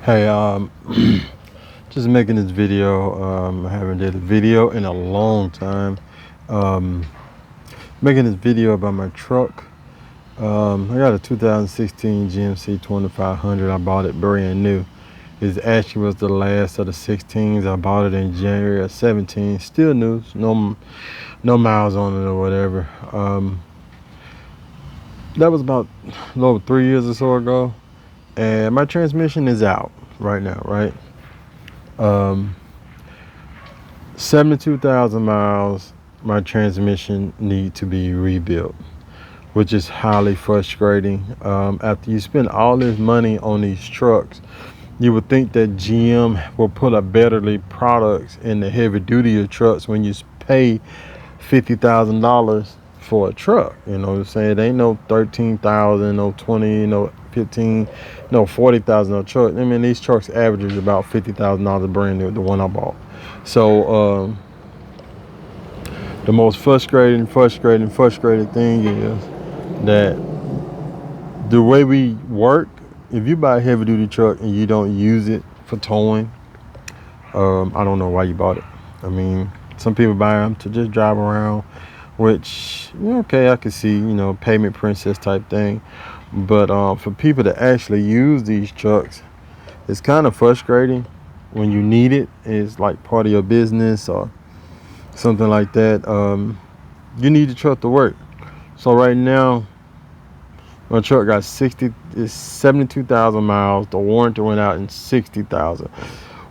Hey, just making this video. I haven't did a video in a long time. Um, Making this video about my truck. I got a 2016 GMC 2500. I bought it brand new. It actually was the last of the 16s. I bought it in January of 17. Still new, no miles on it or whatever. That was about a little over 3 years or so ago, and my transmission is out right now. Right. Um, 72,000 miles, my transmission need to be rebuilt, which is highly frustrating. After you spend all this money on these trucks, you would think that GM will put a betterly products in the heavy duty trucks when you pay $50,000 for a truck. You know what I'm saying? It ain't no 13,000, no 20, no 15, no 40,000 no truck. I mean, these trucks averages about $50,000 brand new, the one I bought. So the most frustrating thing is that the way we work, if you buy a heavy duty truck and you don't use it for towing, I don't know why you bought it. I mean, some people buy them to just drive around, which, okay, I can see, payment princess type thing. But for people to actually use these trucks, it's kind of frustrating when you need it. It's like part of your business or something like that. You need the truck to work. So right now, my truck got 72,000 miles. The warranty went out in 60,000,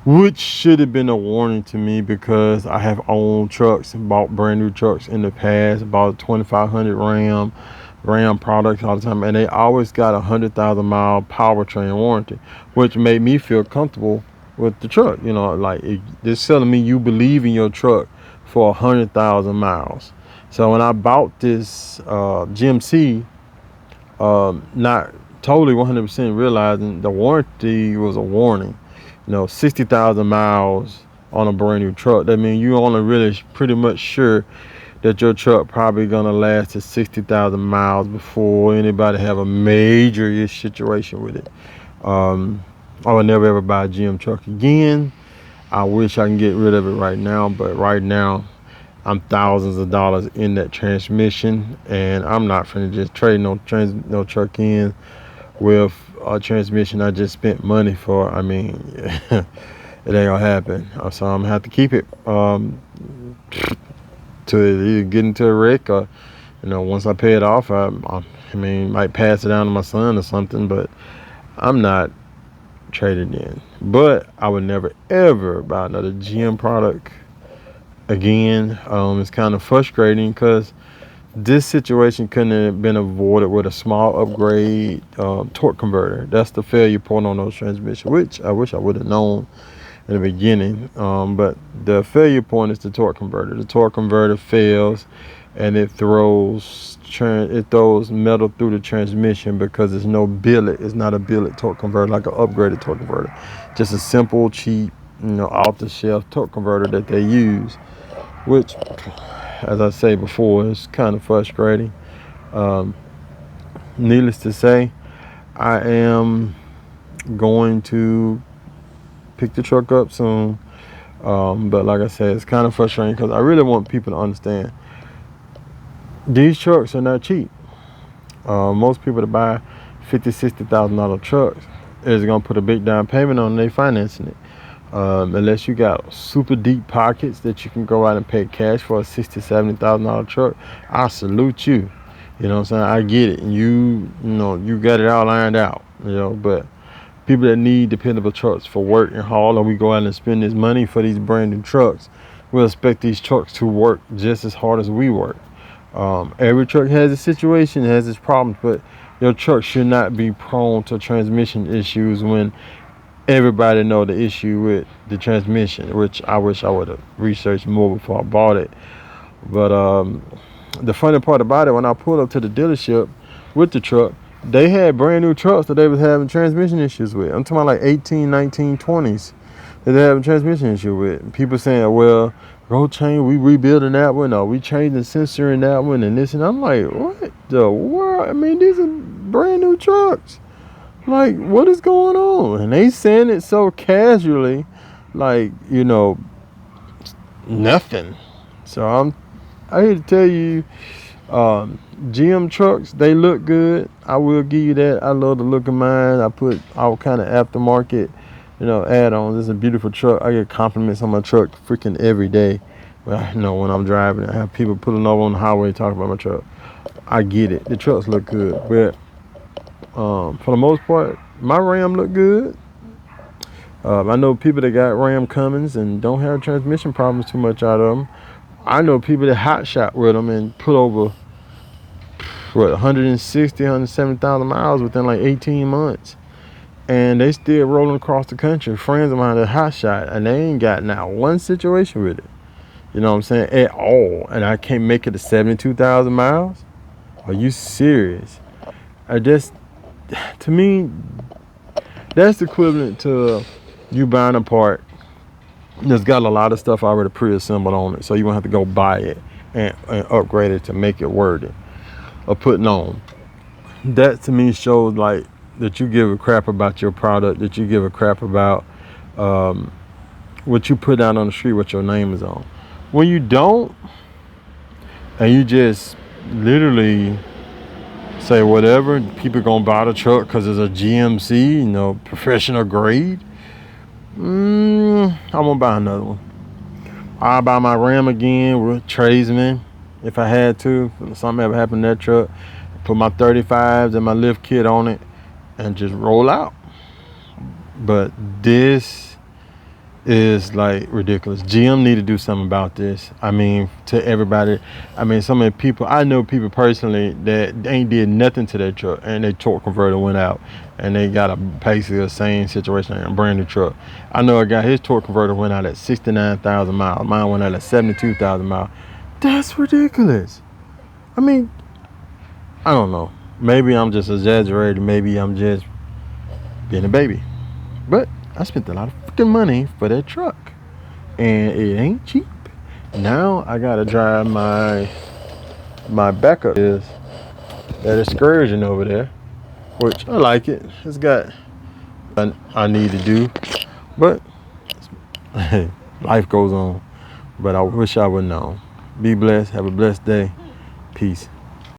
which should have been a warning to me because I have owned trucks, bought brand new trucks in the past, bought a 2500 Ram products all the time, and they always got 100,000 mile powertrain warranty, which made me feel comfortable with the truck. It's telling me you believe in your truck for 100,000 miles. So when I bought this GMC, not totally 100% realizing the warranty was a warning. 60,000 miles on a brand new truck. That means you only really pretty much sure that your truck probably gonna last to 60,000 miles before anybody have a major situation with it. I would never ever buy a GM truck again. I wish I can get rid of it right now, but right now I'm thousands of dollars in that transmission, and I'm not finna just trade no truck in with a transmission I just spent money for. I mean, it ain't gonna happen. So I'm gonna have to keep it to either get into a wreck or, once I pay it off, might pass it down to my son or something. But I'm not trading in. But I would never ever buy another GM product again. It's kind of frustrating because this situation couldn't have been avoided with a small upgrade torque converter. That's the failure point on those transmissions, which I wish I would have known in the beginning. But the failure point is the torque converter. The torque converter fails, and it throws metal through the transmission because there's no billet. It's not a billet torque converter like an upgraded torque converter. Just a simple, cheap, off-the-shelf torque converter that they use, which, as I say before, is kind of frustrating. Needless to say, I am going to pick the truck up soon. But like I said, it's kind of frustrating because I really want people to understand these trucks are not cheap. Most people that buy $50,000-$60,000 trucks is gonna put a big down payment on, and they financing it. Unless you got super deep pockets that you can go out and pay cash for a $60,000-$70,000 truck, I salute you. You know what I'm saying? I get it. You got it all ironed out. But people that need dependable trucks for work and haul, and we go out and spend this money for these brand new trucks, we'll expect these trucks to work just as hard as we work. Every truck has a situation, has its problems, but your truck should not be prone to transmission issues when everybody know the issue with the transmission, which I wish I would have researched more before I bought it. But the funny part about it, when I pulled up to the dealership with the truck, they had brand new trucks that they was having transmission issues with. I'm talking about like 18, 19, 20s that they having transmission issue with. People saying, well, road chain, we rebuilding that one, or we changing the sensor in that one, and this. And I'm like, what the world? I mean, these are brand new trucks. Like, what is going on? And they saying it so casually, like, nothing. So I here to tell you, GM trucks, they look good. I will give you that. I love the look of mine. I put all kind of aftermarket, add-ons. It's a beautiful truck. I get compliments on my truck freaking every day. Well, I know when I'm driving, I have people pulling over on the highway talking about my truck. I get it. The trucks look good, but for the most part, my Ram look good. I know people that got Ram Cummins and don't have transmission problems too much out of them. I know people that hot shot with them and put over 160, 170,000 miles within like 18 months, and they still rolling across the country. Friends of mine that hot shot, and they ain't got not one situation with it. You know what I'm saying? At all. And I can't make it to 72,000 miles. Are you serious? To me, that's equivalent to you buying a part that's got a lot of stuff already pre-assembled on it, so you won't have to go buy it and upgrade it to make it worthy of putting on. That to me shows like that you give a crap about your product, that you give a crap about what you put out on the street, what your name is on. When you don't, and you just literally say whatever, people gonna buy the truck because it's a GMC, professional grade. I won't buy another one. I'll buy my Ram again with tradesman if I had to. If something ever happened to that truck, put my 35s and my lift kit on it and just roll out. But this is like ridiculous. GM need to do something about this. I mean, to everybody. I mean, so many people. I know people personally that ain't did nothing to their truck, and their torque converter went out, and they got basically the same situation in a brand new truck. I know a guy, his torque converter went out at 69,000 miles. Mine went out at 72,000 miles. That's ridiculous. I mean, I don't know. Maybe I'm just exaggerating. Maybe I'm just being a baby. But I spent a lot of freaking money for that truck, and it ain't cheap. Now I gotta drive my backup is that Excursion over there, which I like it. It's got I need to do, but life goes on. But I wish I would know. Be blessed. Have a blessed day. Peace.